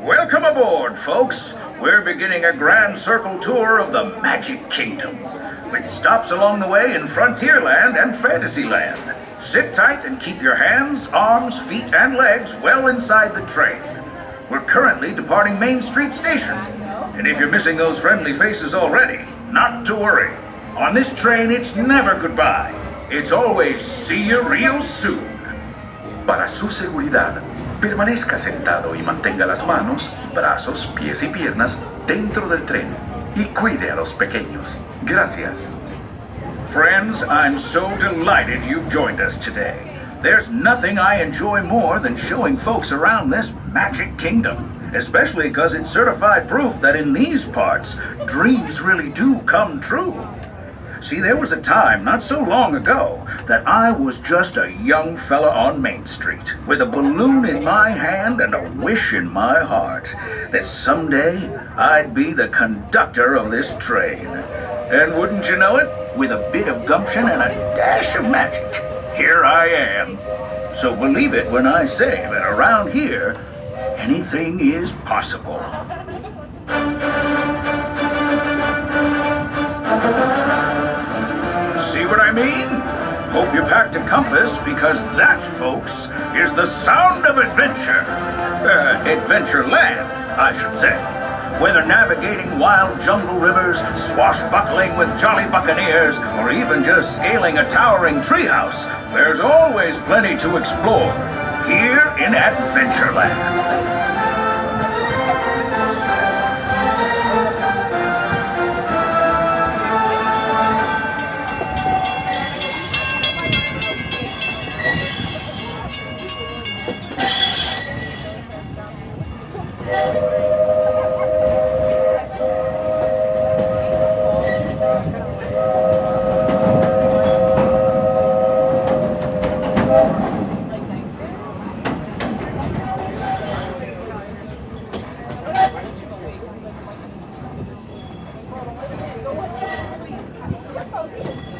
Welcome aboard, folks. We're beginning a grand circle tour of the Magic Kingdom, with stops along the way in Frontierland and Fantasyland. Sit tight and keep your hands, arms, feet, and legs well inside the train. We're currently departing Main Street Station, and if you're missing those friendly faces already, not to worry. On this train, it's never goodbye. It's always see you real soon. Para su seguridad, permanezca sentado y mantenga las manos, brazos, pies y piernas dentro del tren y cuide a los pequeños. Gracias. Friends, I'm so delighted you've joined us today. There's nothing I enjoy more than showing folks around this Magic Kingdom, especially because it's certified proof that in these parts, dreams really do come true. See, there was a time not so long ago that I was just a young fella on Main Street with a balloon in my hand and a wish in my heart that someday I'd be the conductor of this train. And wouldn't you know it, with a bit of gumption and a dash of magic, here I am. So believe it when I say that around here, anything is possible. See what I mean? Hope you packed a compass, because that, folks, is the sound of adventure. Adventureland, I should say. Whether navigating wild jungle rivers, swashbuckling with jolly buccaneers, or even just scaling a towering treehouse, there's always plenty to explore here in Adventureland.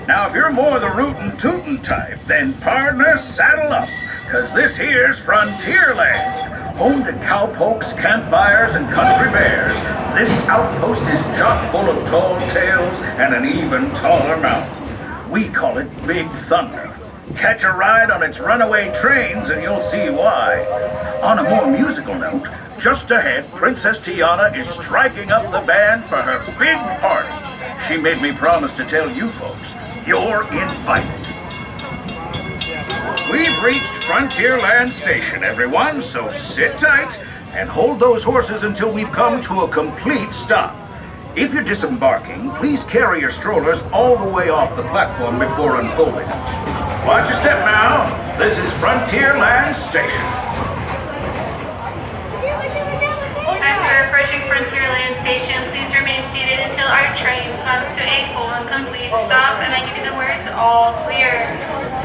Now, if you're more the rootin' tootin' type, then partner, saddle up, cause this here's Frontierland, home to cowpokes, campfires, and country bears. This outpost is chock full of tall tales and an even taller mountain. We call it Big Thunder. Catch a ride on its runaway trains and you'll see why. On a more musical note, just ahead, Princess Tiana is striking up the band for her big party. She made me promise to tell you folks, you're invited. We've reached Frontierland Station, everyone, so sit tight and hold those horses until we've come to a complete stop. If you're disembarking, please carry your strollers all the way off the platform before unfolding. Watch your step now. This is Frontierland Station. After approaching Frontierland Station, please remain seated until our train comes to a full and complete stop, and I give you the words all clear.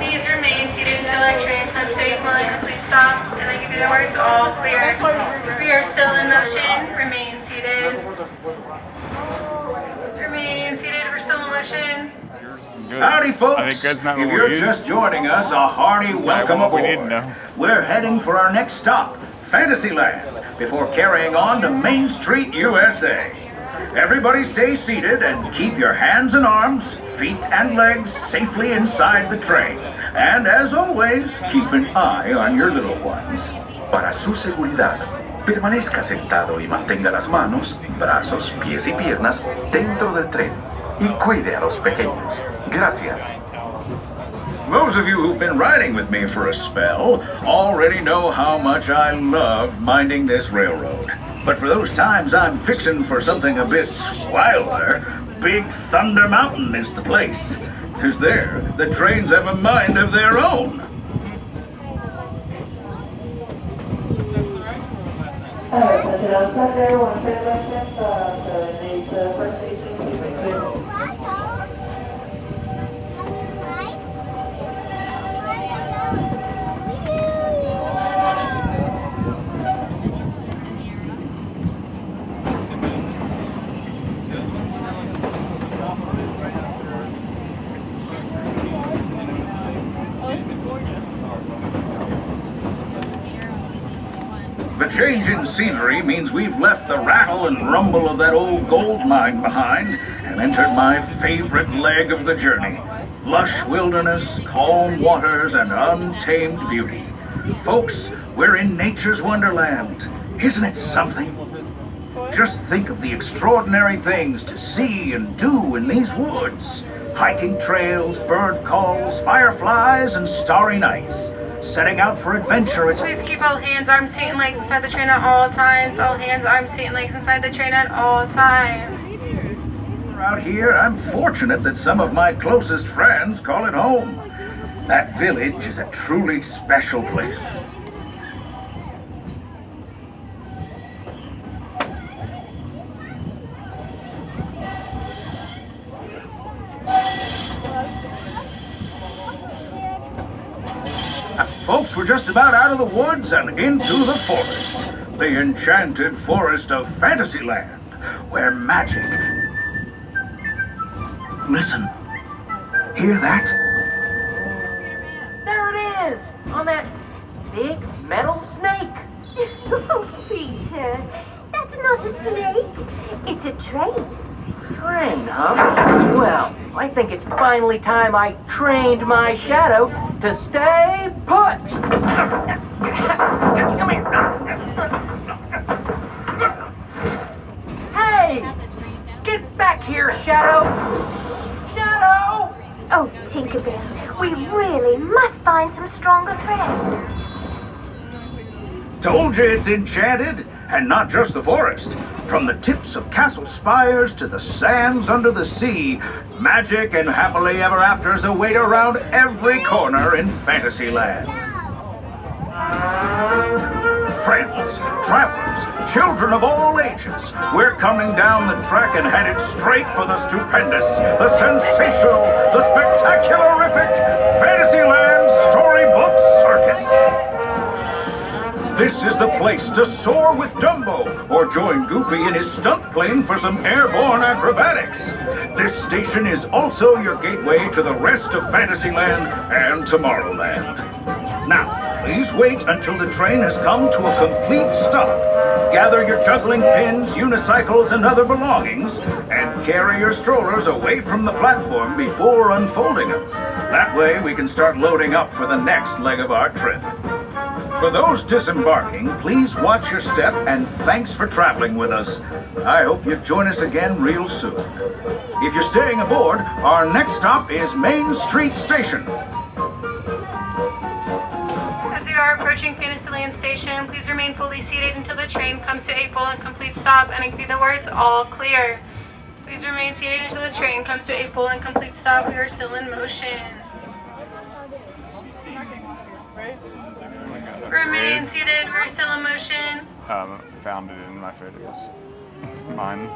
Please remain seated until our train comes to a full and complete stop, and I give you the words all clear. We are still in motion. Remain seated. Remain seated. We're still in motion. Good. Howdy, folks. I think that's not if what you're we just joining us, a hearty welcome what we aboard. didn't know. We're heading for our next stop, Fantasyland, before carrying on to Main Street, U.S.A. Everybody stay seated and keep your hands and arms, feet and legs safely inside the train. And as always, keep an eye on your little ones. Para su seguridad, permanezca sentado y mantenga las manos, brazos, pies y piernas dentro del tren y cuide a los pequeños. Gracias. Those of you who've been riding with me for a spell already know how much I love minding this railroad. But for those times I'm fixing for something a bit wilder, Big Thunder Mountain is the place. 'Cause there, the trains have a mind of their own. Thunder, 1 the first station, please exit. The change in scenery means we've left the rattle and rumble of that old gold mine behind and entered my favorite leg of the journey. Lush wilderness, calm waters, and untamed beauty. Folks, we're in nature's wonderland. Isn't it something? Just think of the extraordinary things to see and do in these woods. Hiking trails, bird calls, fireflies, and starry nights. Setting out for adventure, it's... Please keep all hands, arms, feet, and legs inside the train at all times. All hands, arms, feet, and legs inside the train at all times. Out here, I'm fortunate that some of my closest friends call it home. That village is a truly special place. Folks, we're just about out of the woods and into the forest. The enchanted forest of Fantasyland, where magic... Listen. Hear that? There it is! On that big metal snake! Oh, Peter, that's not a snake. It's a train. Train, huh? Well, I think it's finally time I trained my shadow to stay put! Come here! Hey! Get back here, Shadow! Shadow! Oh, Tinkerbell, we really must find some stronger thread. Told you it's enchanted, and not just the forest. From the tips of castle spires to the sands under the sea, magic and happily ever afters await around every corner in Fantasyland. Friends, travelers, children of all ages, we're coming down the track and headed straight for the stupendous, the sensational, the spectacularific Fantasyland Storybook Circus. This is the place to soar with Dumbo, or join Goofy in his stunt plane for some airborne acrobatics. This station is also your gateway to the rest of Fantasyland and Tomorrowland. Now, please wait until the train has come to a complete stop. Gather your juggling pins, unicycles, and other belongings, and carry your strollers away from the platform before unfolding them. That way we can start loading up for the next leg of our trip. For those disembarking, please watch your step and thanks for traveling with us. I hope you join us again real soon. If you're staying aboard, our next stop is Main Street Station. As we are approaching Fantasyland Station, please remain fully seated until the train comes to a full and complete stop, and I see the words all clear. Please remain seated until the train comes to a full and complete stop. We are still in motion. Remain seated, we're still in motion. Found it in my photos. Mine.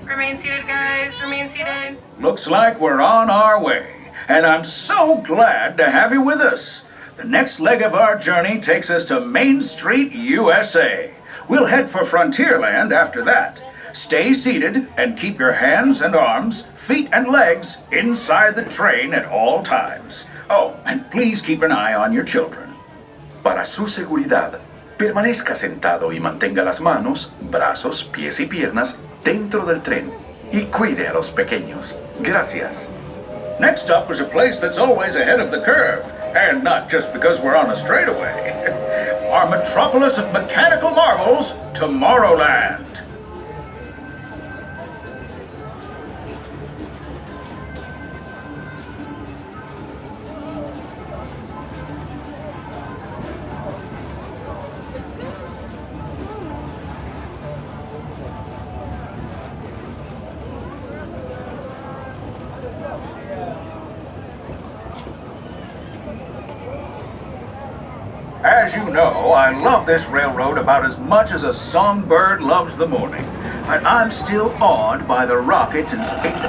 Remain seated, guys, remain seated. Looks like we're on our way, and I'm so glad to have you with us. The next leg of our journey takes us to Main Street, U.S.A. We'll head for Frontierland after that. Stay seated and keep your hands and arms, feet and legs inside the train at all times. Oh, and please keep an eye on your children. Para su seguridad, permanezca sentado y mantenga las manos, brazos, pies y piernas dentro del tren y cuide a los pequeños. Gracias. Next up is a place that's always ahead of the curve, and not just because we're on a straightaway. Our metropolis of mechanical marvels, Tomorrowland. As you know, I love this railroad about as much as a songbird loves the morning. But I'm still awed by the rockets and space.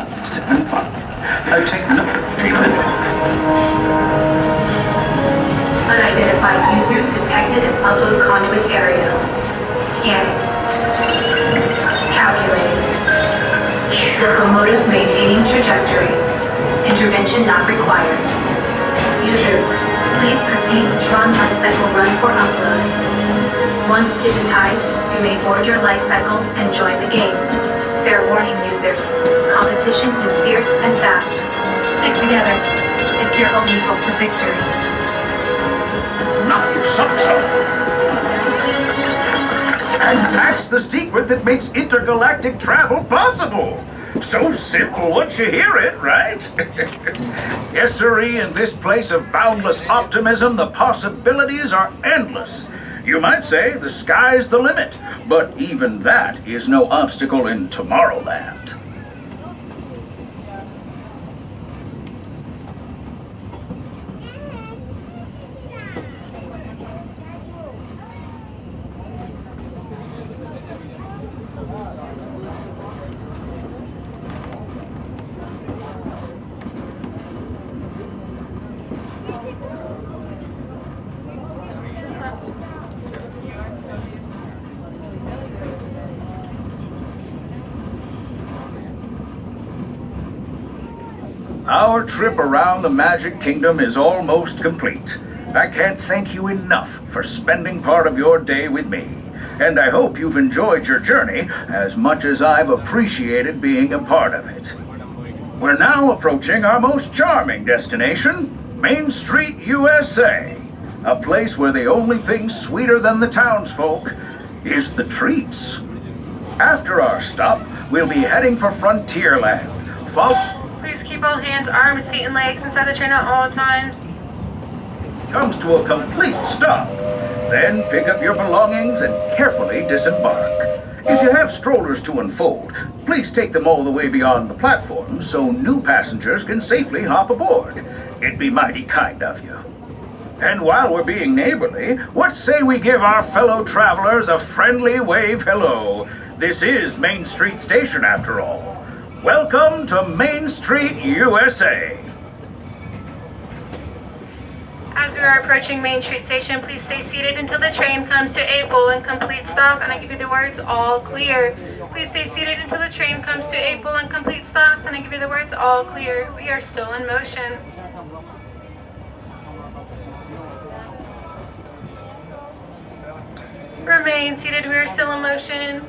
Take note, David. Unidentified users detected in upload conduit area. Scanning. Calculating. Locomotive maintaining trajectory. Intervention not required. Users, please proceed to Tron Light Cycle Run for upload. Once digitized, you may board your light cycle and join the games. Fair warning, users. Competition is fierce and fast. Stick together. It's your only hope for victory. Not so. And that's the secret that makes intergalactic travel possible. So simple once you hear it, right? Yes, sirree, in this place of boundless optimism, the possibilities are endless. You might say the sky's the limit, but even that is no obstacle in Tomorrowland. Our trip around the Magic Kingdom is almost complete. I can't thank you enough for spending part of your day with me, and I hope you've enjoyed your journey as much as I've appreciated being a part of it. We're now approaching our most charming destination, Main Street, USA, a place where the only thing sweeter than the townsfolk is the treats. After our stop, we'll be heading for Frontierland. Please keep all hands, arms, feet, and legs inside the train at all times. Comes to a complete stop. Then pick up your belongings and carefully disembark. If you have strollers to unfold, please take them all the way beyond the platform so new passengers can safely hop aboard. It'd be mighty kind of you. And while we're being neighborly, what say we give our fellow travelers a friendly wave hello? This is Main Street Station after all. Welcome to Main Street, USA. As we are approaching Main Street Station, please stay seated until the train comes to a full and complete stop, and I give you the words all clear. Please stay seated until the train comes to a full and complete stop, and I give you the words all clear. We are still in motion. Remain seated, we are still in motion.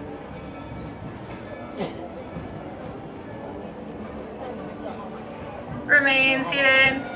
Remain seated.